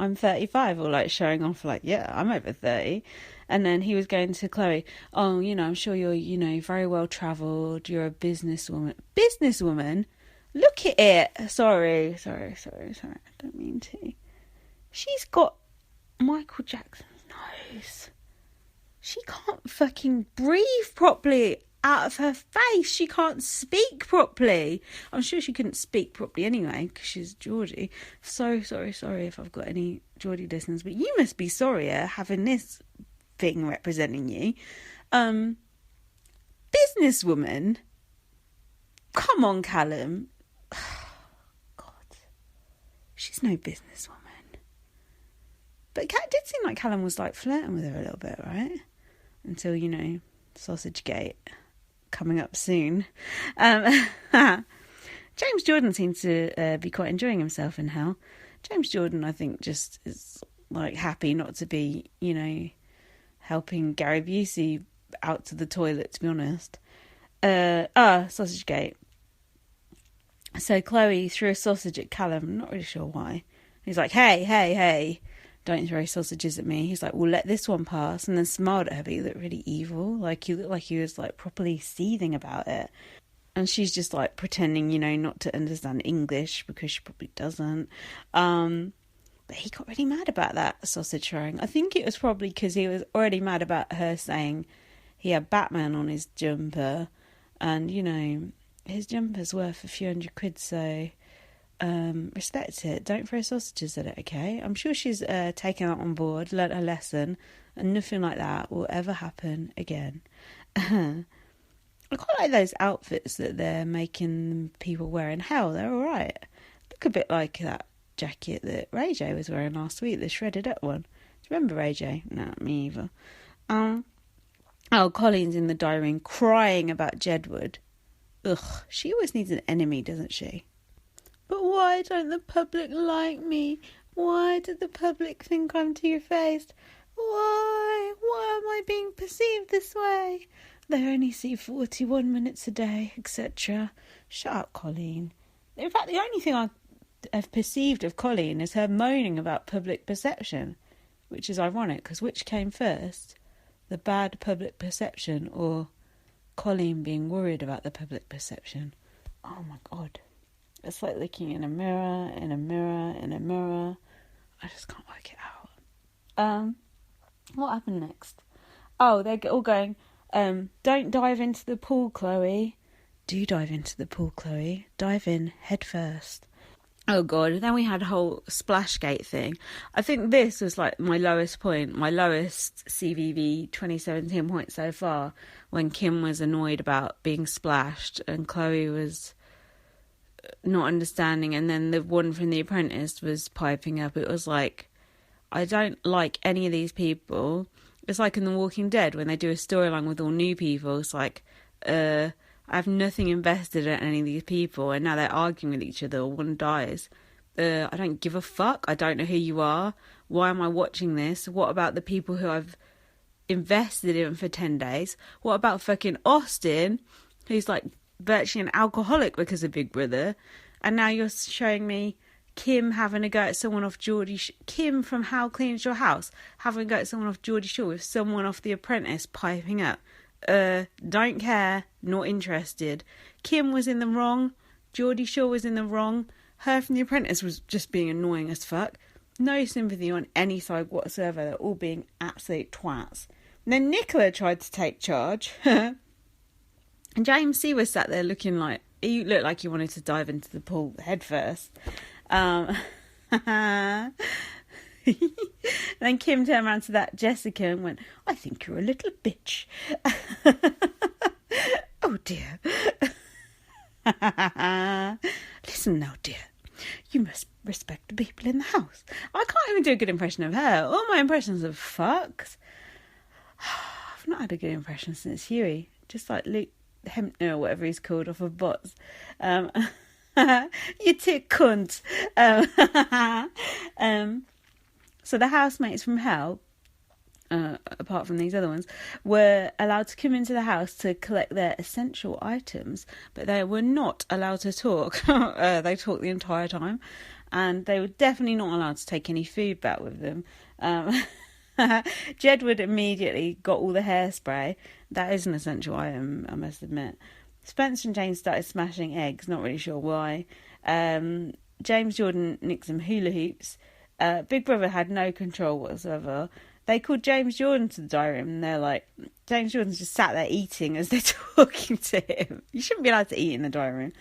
I'm 35, or like showing off like, yeah, I'm over 30. And then he was going to Chloe, oh, I'm sure you're, very well travelled. You're a businesswoman. Businesswoman? Look at it. Sorry. I don't mean to. She's got Michael Jackson's nose. She can't fucking breathe properly out of her face. She can't speak properly. I'm sure she couldn't speak properly anyway, because she's Geordie. So sorry if I've got any Geordie listeners, but you must be sorrier having this thing representing you. Businesswoman? Come on, Callum. God. She's no businesswoman. But it did seem like Callum was like flirting with her a little bit, right? Until, Sausage Gate coming up soon. James Jordan seems to be quite enjoying himself in hell. James Jordan, I think, just is like happy not to be, helping Gary Busey out to the toilet, to be honest. Sausage Gate. So Chloe threw a sausage at Callum. I'm not really sure why. He's like, hey, don't throw sausages at me. He's like, well, let this one pass. And then smiled at her, but he looked really evil. Like, he looked like he was, like, properly seething about it. And she's just, like, pretending, not to understand English, because she probably doesn't. But he got really mad about that sausage throwing. I think it was probably because he was already mad about her saying he had Batman on his jumper. And, his jumper's worth a few £100, so... respect it. Don't throw sausages at it, okay? I'm sure she's taken that on board, learnt her lesson, and nothing like that will ever happen again. I quite like those outfits that they're making people wear in hell. They're all right. Look a bit like that jacket that Ray J was wearing last week, the shredded up one. Do you remember Ray J? No, me either. Colleen's in the diary room crying about Jedward. Ugh, she always needs an enemy, doesn't she? But why don't the public like me? Why did the public think I'm two-faced? Why? Why am I being perceived this way? They only see 41 minutes a day, etc. Shut up, Colleen. In fact, the only thing I have perceived of Colleen is her moaning about public perception, which is ironic, because which came first? The bad public perception, or Colleen being worried about the public perception? Oh my God. It's like looking in a mirror, in a mirror, in a mirror. I just can't work it out. What happened next? Oh, they're all going, don't dive into the pool, Chloe. Do dive into the pool, Chloe. Dive in head first. Oh, God. Then we had a whole Splashgate thing. I think this was like my lowest point, my lowest CVV 2017 point so far, when Kim was annoyed about being splashed and Chloe was... not understanding, and then the one from The Apprentice was piping up. It was like, I don't like any of these people. It's like in The Walking Dead when they do a storyline with all new people. It's like, I have nothing invested in any of these people, and now they're arguing with each other, or one dies. I don't give a fuck. I don't know who you are. Why am I watching this? What about the people who I've invested in for 10 days? What about fucking Austin, who's like virtually an alcoholic because of Big Brother, and now you're showing me Kim having a go at someone off Kim from How Clean Is Your House having a go at someone off Geordie Shore with someone off The Apprentice piping up. Don't care, not interested. Kim was in the wrong, Geordie Shore was in the wrong, her from The Apprentice was just being annoying as fuck. No sympathy on any side whatsoever. They're all being absolute twats. And then Nicola tried to take charge. And James C was sat there looking like, he looked like he wanted to dive into the pool head first. Then Kim turned around to that Jessica and went, I think you're a little bitch. Oh dear. Listen now, dear. You must respect the people in the house. I can't even do a good impression of her. All my impressions are fucked. I've not had a good impression since Huey. Just like Luke Hempner or whatever he's called off of Bots. You tick cunt. So the housemates from hell, apart from these other ones, were allowed to come into the house to collect their essential items, but they were not allowed to talk. They talked the entire time. and they were definitely not allowed to take any food back with them. Jedward immediately got all the hairspray. That is an essential item, I must admit. Spencer and James started smashing eggs, not really sure why. James Jordan nicked some hula hoops. Big Brother had no control whatsoever. They called James Jordan to the diary room, and they're like, James Jordan's just sat there eating as they're talking to him. You shouldn't be allowed to eat in the diary room.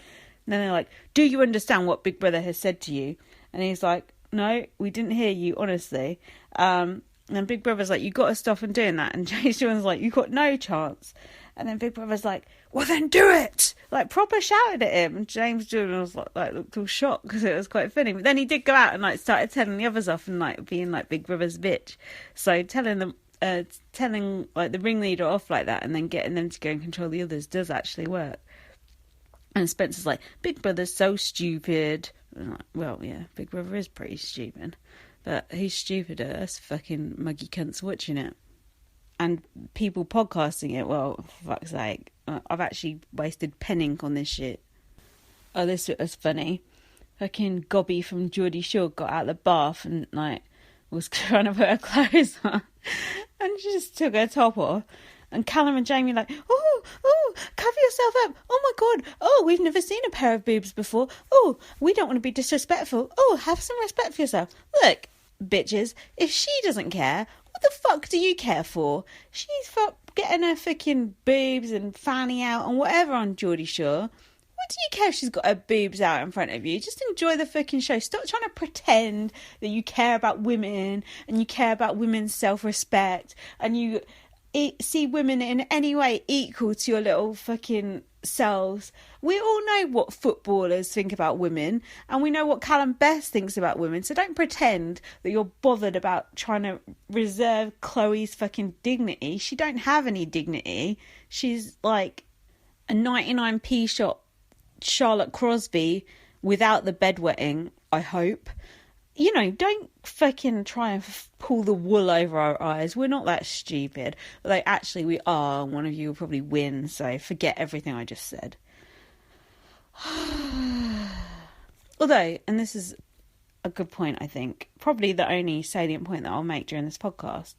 And then they're like, do you understand what Big Brother has said to you? And he's like, no, we didn't hear you, honestly. And Big Brother's like, you got to stop and doing that. And James Jordan's like, you got no chance. And then Big Brother's like, well, then do it! Like, proper shouted at him. And James Jordan was like looked all shocked because it was quite funny. But then he did go out and, like, started telling the others off and, like, being, like, Big Brother's bitch. So telling them, like, the ringleader off like that and then getting them to go and control the others does actually work. And Spencer's like, Big Brother's so stupid. And like, well, yeah, Big Brother is pretty stupid. But he's stupider. Us fucking muggy cunts watching it. And people podcasting it, well, for fuck's sake. I've actually wasted pen ink on this shit. Oh, this was funny. Fucking Gobby from Geordie Shore got out of the bath and, like, was trying to put her clothes on. And she just took her top off. And Callum and Jamie like, oh, cover yourself up. Oh, my God. Oh, we've never seen a pair of boobs before. Oh, we don't want to be disrespectful. Oh, have some respect for yourself. Look, bitches, if she doesn't care, what the fuck do you care for? She's getting her fucking boobs and fanny out and whatever on Geordie Shore. What do you care if she's got her boobs out in front of you? Just enjoy the fucking show. Stop trying to pretend that you care about women and you care about women's self-respect and you see women in any way equal to your little fucking selves. We all know what footballers think about women and we know what Callum Best thinks about women, so don't pretend that you're bothered about trying to reserve Chloe's fucking dignity. She don't have any dignity. She's like a 99p shot Charlotte Crosby without the bedwetting, I hope. You know, don't fucking try and pull the wool over our eyes. We're not that stupid. Although, actually, we are. One of you will probably win, so forget everything I just said. Although, and this is a good point, I think, probably the only salient point that I'll make during this podcast.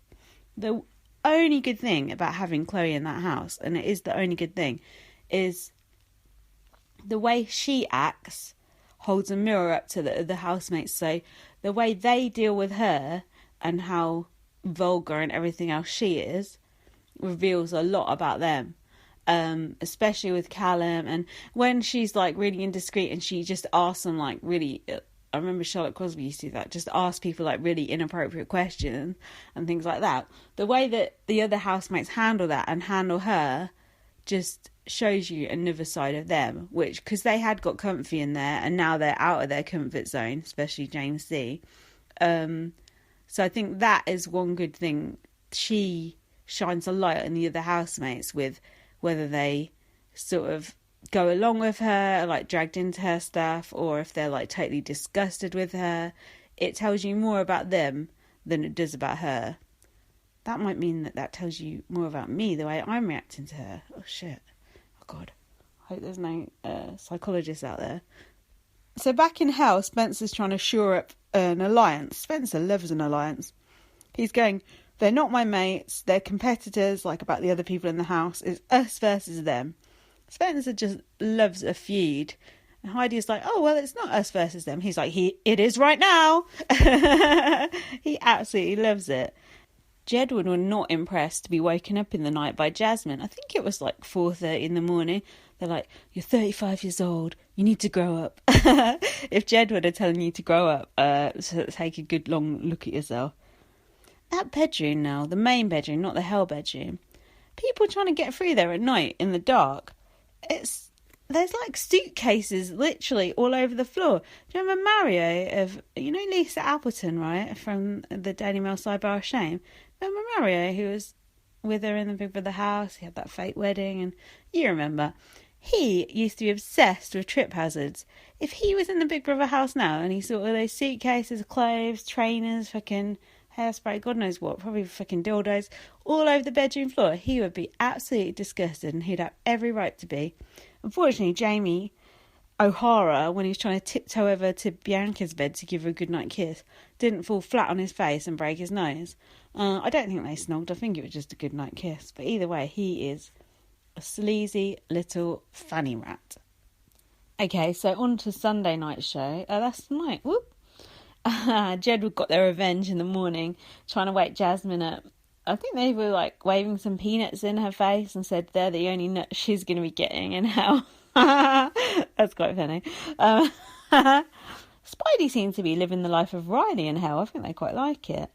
The only good thing about having Chloe in that house, and it is the only good thing, is the way she acts holds a mirror up to the housemates. So the way they deal with her and how vulgar and everything else she is reveals a lot about them, especially with Callum. And when she's like really indiscreet and she just asks them like really, I remember Charlotte Crosby used to do that, just ask people like really inappropriate questions and things like that. The way that the other housemates handle that and handle her just shows you another side of them, which, because they had got comfy in there and now they're out of their comfort zone, especially James C. So I think that is one good thing. She shines a light on the other housemates with whether they sort of go along with her, like dragged into her stuff, or if they're like totally disgusted with her. It tells you more about them than it does about her. That might mean that tells you more about me, the way I'm reacting to her. Oh shit. Oh God. I hope there's no psychologists out there. So back in hell, Spencer's trying to shore up an alliance. Spencer loves an alliance. He's going, they're not my mates, they're competitors, like about the other people in the house. It's us versus them. Spencer just loves a feud. And Heidi's like, oh, well, it's not us versus them. He's like, it is right now. He absolutely loves it. Jedward were not impressed to be woken up in the night by Jasmine. I think it was like 4:30 in the morning. They're like, you're 35 years old. You need to grow up. If Jedward are telling you to grow up, so take a good long look at yourself. That bedroom now, the main bedroom, not the hell bedroom. People trying to get through there at night in the dark. There's like suitcases literally all over the floor. Do you remember Mario you know Lisa Appleton, right? From the Daily Mail Sidebar of Shame. Remember Mario, who was with her in the Big Brother house? He had that fake wedding, and you remember. He used to be obsessed with trip hazards. If he was in the Big Brother house now and he saw all those suitcases, clothes, trainers, fucking hairspray, God knows what, probably fucking dildos, all over the bedroom floor, he would be absolutely disgusted, and he'd have every right to be. Unfortunately, Jamie O'Hara, when he was trying to tiptoe over to Bianca's bed to give her a goodnight kiss, didn't fall flat on his face and break his nose. I don't think they snogged. I think it was just a goodnight kiss. But either way, he is a sleazy little fanny rat. Okay, so on to Sunday night show. That's the night. Whoop. Jedward got their revenge in the morning, trying to wake Jasmine up. I think they were like waving some peanuts in her face and said they're the only nut she's going to be getting in hell. That's quite funny. Spidey seems to be living the life of Riley in hell. I think they quite like it.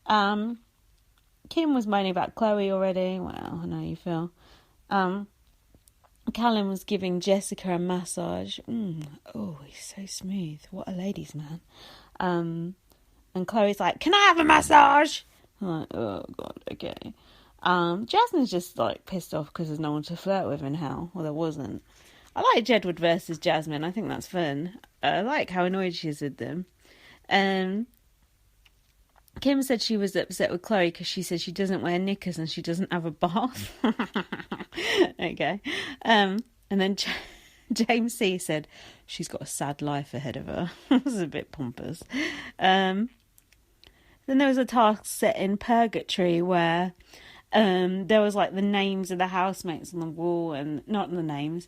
Kim was moaning about Chloe already. Well, I know you feel. Callum was giving Jessica a massage. Oh, he's so smooth. What a ladies' man. And Chloe's like, can I have a massage? I'm like, oh, God, okay. Jasmine's just, like, pissed off because there's no one to flirt with in hell. Well, there wasn't. I like Jedward versus Jasmine. I think that's fun. I like how annoyed she is with them. Kim said she was upset with Chloe because she said she doesn't wear knickers and she doesn't have a bath. Okay. And then James C. said she's got a sad life ahead of her. This is a bit pompous. Then there was a task set in Purgatory where there was like the names of the housemates on the wall, and not the names,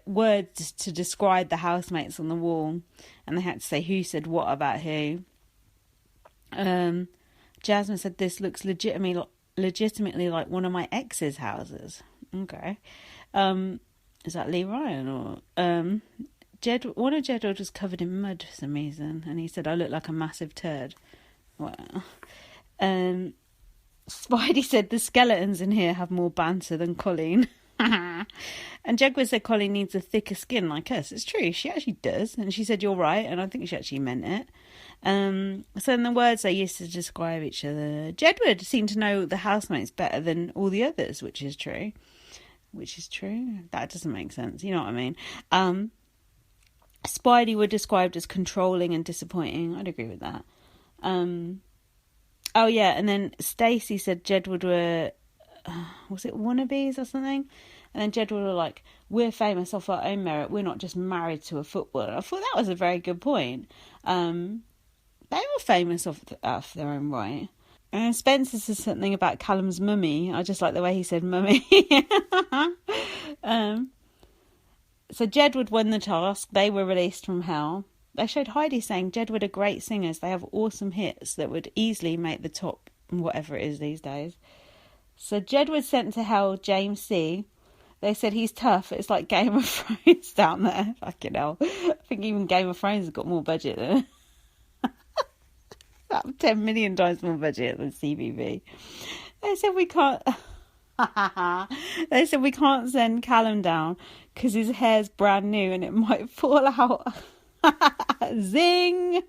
words to describe the housemates on the wall, and they had to say who said what about who. Jasmine said this looks legitimately like one of my ex's houses. Okay. Is that Lee Ryan or one of Jedward was covered in mud for some reason, and he said I look like a massive turd. Well, Spidey said the skeletons in here have more banter than Colleen. And Jedward said Colleen needs a thicker skin like us. It's true, she actually does, and she said you're right, and I think she actually meant it. So in the words they used to describe each other, Jedward seemed to know the housemates better than all the others, which is true. That doesn't make sense, you know what I mean. Spidey were described as controlling and disappointing. I'd agree with that. Oh yeah, and then Stacey said Jedward were was it wannabes or something? And then Jedward were like, we're famous off our own merit, we're not just married to a footballer. I thought that was a very good point. They were famous off their own right. And Spencer said something about Callum's mummy. I just like the way he said mummy. So Jedward won the task. They were released from hell. They showed Heidi saying Jedward are great singers. They have awesome hits that would easily make the top, whatever it is these days. So Jedward sent to hell James C. They said he's tough. It's like Game of Thrones down there. Fucking hell. I think even Game of Thrones has got more budget than it. 10 million times more budget than CBB. They said we can't. They said we can't send Callum down because his hair's brand new and it might fall out. Zing.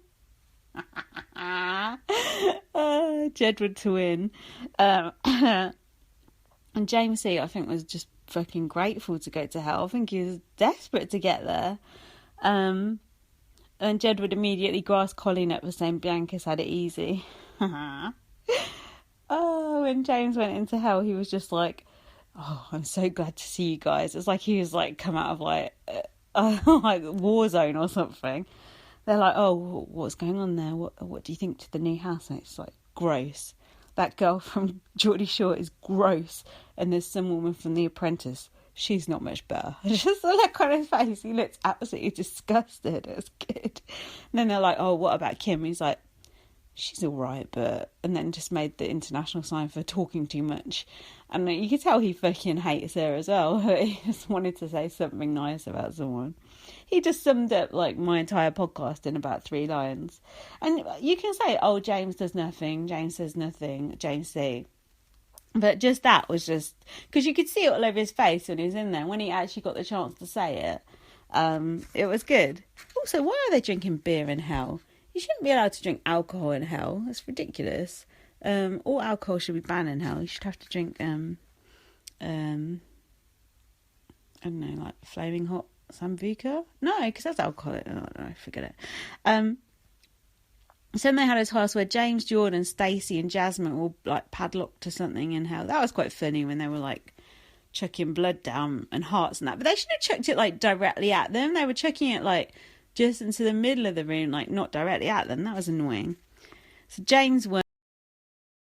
Jedward to win. And James C, I think, was just fucking grateful to go to hell. I think he was desperate to get there. And Jedward immediately grasped Colleen up for saying Bianca's had it easy. Oh, when James went into hell, he was just like, oh, I'm so glad to see you guys. It's like he was like come out of like war zone or something. They're like, oh, what's going on there? What do you think to the new housemate? It's like, gross. That girl from Geordie Shore is gross. And there's some woman from The Apprentice. She's not much better. Just the look on his face. He looks absolutely disgusted. It was good. And then they're like, oh, what about Kim? He's like, she's all right, but... And then just made the international sign for talking too much. And you could tell he fucking hates her as well. He just wanted to say something nice about someone. He just summed up, like, my entire podcast in about 3 lines. And you can say, oh, James does nothing, James says nothing, James C. But just that was just... Because you could see it all over his face when he was in there. When he actually got the chance to say it was good. Also, why are they drinking beer in hell? You shouldn't be allowed to drink alcohol in hell. That's ridiculous. All alcohol should be banned in hell. You should have to drink, I don't know, like flaming hot Sambuca? No, because that's alcoholic. Oh, no, forget it. So then they had a task where James, Jordan, Stacey and Jasmine were like padlocked to something in hell. That was quite funny when they were like chucking blood down and hearts and that. But they should have chucked it like directly at them. They were chucking it like just into the middle of the room, like not directly at them. That was annoying. So James won.